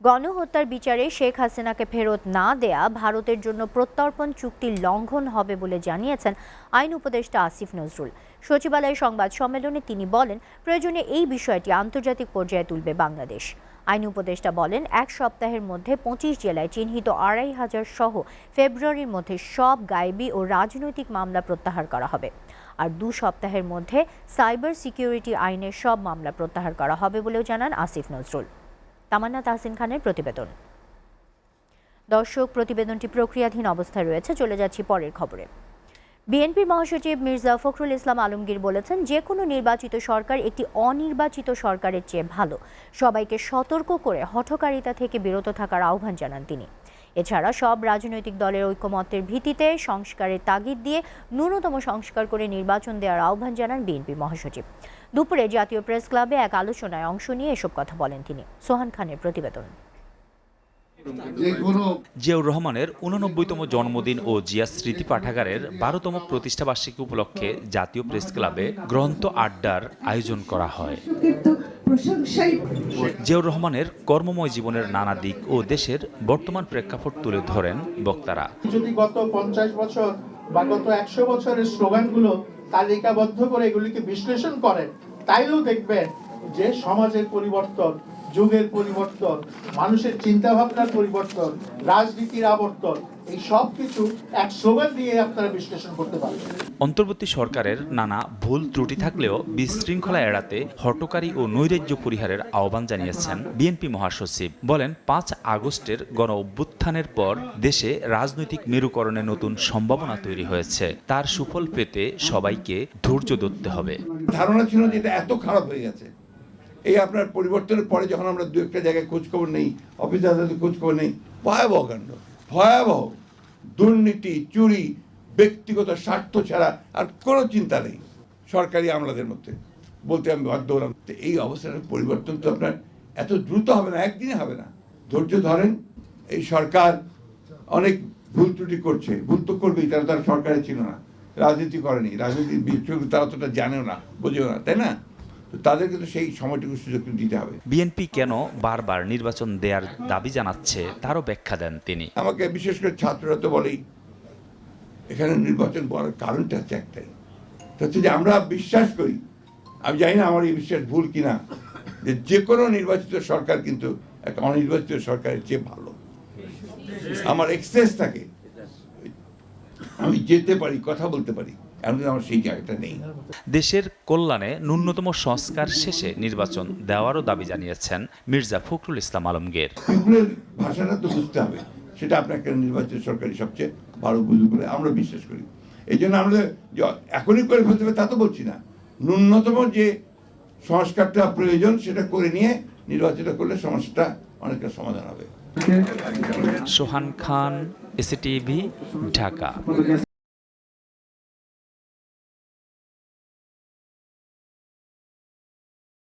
গণহত্যার বিচারে শেখ হাসিনাকে ফেরত না দেয়া ভারতের জন্য প্রত্যর্পণ চুক্তির লঙ্ঘন হবে বলে জানিয়েছেন আইন উপদেষ্টা আসিফ নজরুল। সচিবালয়ে সংবাদ সম্মেলনে তিনি বলেন, প্রয়োজনে এই বিষয়টি আন্তর্জাতিক পর্যায়ে তুলবে বাংলাদেশ। আইন উপদেষ্টা বলেন, এক সপ্তাহের মধ্যে 25 জেলায় চিহ্নিত 2,500 সহ ফেব্রুয়ারির মধ্যে সব গায়েবী ও রাজনৈতিক মামলা প্রত্যাহার করা হবে। আর 2 সপ্তাহের মধ্যে সাইবার সিকিউরিটি আইনের সব মামলা প্রত্যাহার করা হবে বলেও জানান আসিফ নজরুল। তামান্না তাহসিন খানের প্রতিবেদন। দর্শক, প্রতিবেদনটি প্রক্রিয়াধীন অবস্থায় রয়েছে। চলে যাচ্ছি পরের খবরে। বিএনপির মহাসচিব মির্জা ফখরুল ইসলাম আলমগীর বলেছেন, যে কোনো নির্বাচিত সরকার একটি অনির্বাচিত সরকারের চেয়ে ভালো। সবাইকে সতর্ক করে হঠকারিতা থেকে বিরত থাকার আহ্বান জানান তিনি। এছাড়া সব রাজনৈতিক দলের ঐকমত্যের ভিত্তিতে সংস্কারের তাগিদ দিয়ে ন্যূনতম সংস্কার করে নির্বাচন দেওয়ার আহ্বান জানান বিএনপি মহাসচিব। দুপুরে জাতীয় প্রেস ক্লাবে এক আলোচনায় অংশ নিয়ে এসব কথা বলেন তিনি। সোহান খানের প্রতিবেদন। জিয়াউর রহমানের 89তম জন্মদিন ও জিয়া স্মৃতি পাঠাগারের 12তম প্রতিষ্ঠাবার্ষিকী উপলক্ষে জাতীয় প্রেস ক্লাবে গ্রন্থ আড্ডার আয়োজন করা হয়। জিয়াউর রহমানের কর্মময় জীবনের নানা দিক ও দেশের বর্তমান প্রেক্ষাপট তুলে ধরেন বক্তারা। যদি গত 50 বছর বা গত 100 বছরের স্লোগানগুলো তালিকাবদ্ধ করে এগুলিকে বিশ্লেষণ করেন, তাইলেও দেখবেন যে সমাজের পরিবর্তন, যুগের পরিবর্তন, মানুষের চিন্তা ভাবনার পরিবর্তন, রাজনীতির আবর্তন, এই সব কিছু এক স্লোগান দিয়ে আপনারা বিশ্লেষণ করতে পারবেন। অন্তর্বর্তী সরকারের নানা ভুল ত্রুটি থাকলেও বিশৃঙ্খলা এড়াতে হঠকারী ও নৈরাজ্য পরিহারের আহ্বান জানিয়েছেন বিএনপি মহাসচিব। বলেন, 5 আগস্টের গণ অভ্যুত্থানের পর দেশে রাজনৈতিক মেরুকরণে নতুন সম্ভাবনা তৈরি হয়েছে। তার সুফল পেতে সবাইকে ধৈর্য ধরতে হবে। ধারণা ছিল যে এটা এত খারাপ হয়ে গেছে, এই আপনার পরিবর্তনের পরে যখন আমরা দু একটা জায়গায় খোঁজখবর নেই, অফিস আদালতে খোঁজখবর নেই, ভয়াবহ কাণ্ড, ভয়াবহ দুর্নীতি, চুরি, ব্যক্তিগত স্বার্থ ছাড়া আর কোনো চিন্তা নেই সরকারি আমলাদের মধ্যে, বলতে আমি বাধ্য হলাম। এই অবস্থার পরিবর্তন তো আপনার এত দ্রুত হবে না, একদিনে হবে না। ধৈর্য ধরেন। এই সরকার অনেক ভুল ত্রুটি করছে, ভুল তো করবেই, তারা সরকারে ছিল না, রাজনীতি করেনি, রাজনীতির বিষয়গুলো তারা তো জানেও না, বোঝেও না, তাই না? তাদেরকে তো সেই সময়টুকু সুযোগ দিতে হবে। বিএনপি কেন বারবার নির্বাচন দেওয়ার দাবি জানাচ্ছে তারও ব্যাখ্যা দেন তিনি। আমাকে বিশেষ করে ছাত্ররা তো বলেই এখানে নির্বাচন করার কারণটা হচ্ছে একটাই, হচ্ছে যে আমরা বিশ্বাস করি, আমি জানি না আমার এই বিশ্বাস ভুল কিনা, যে কোনো নির্বাচিত সরকার কিন্তু একটা অনির্বাচিত সরকারের চেয়ে ভালো। আমার এক্সেস থাকে, আমি যেতে পারি, কথা বলতে পারি, এমন আমার সেই জায়গাটা নেই। দেশের কল্যাণে ন্যূনতম সংস্কার শেষে নির্বাচন দেওয়ারও দাবি জানিয়েছেন মির্জা ফখরুল ইসলাম আলমগীর। পিপুলের ভাষাটা তো বুঝতে হবে, সেটা আপনাকে নির্বাচিত সরকারি সবচেয়ে ভালো বুঝতে পারে, আমরা বিশ্বাস করি। এই জন্য আমরা এখনই করে ফেলতে হবে তা তো বলছি না, ন্যূনতম যে সংস্কারটা প্রয়োজন সেটা করে নিয়ে নির্বাচিত করলে সমস্যাটা অনেকটা সমাধান হবে। সোহান খান, এসিটিভি, ঢাকা।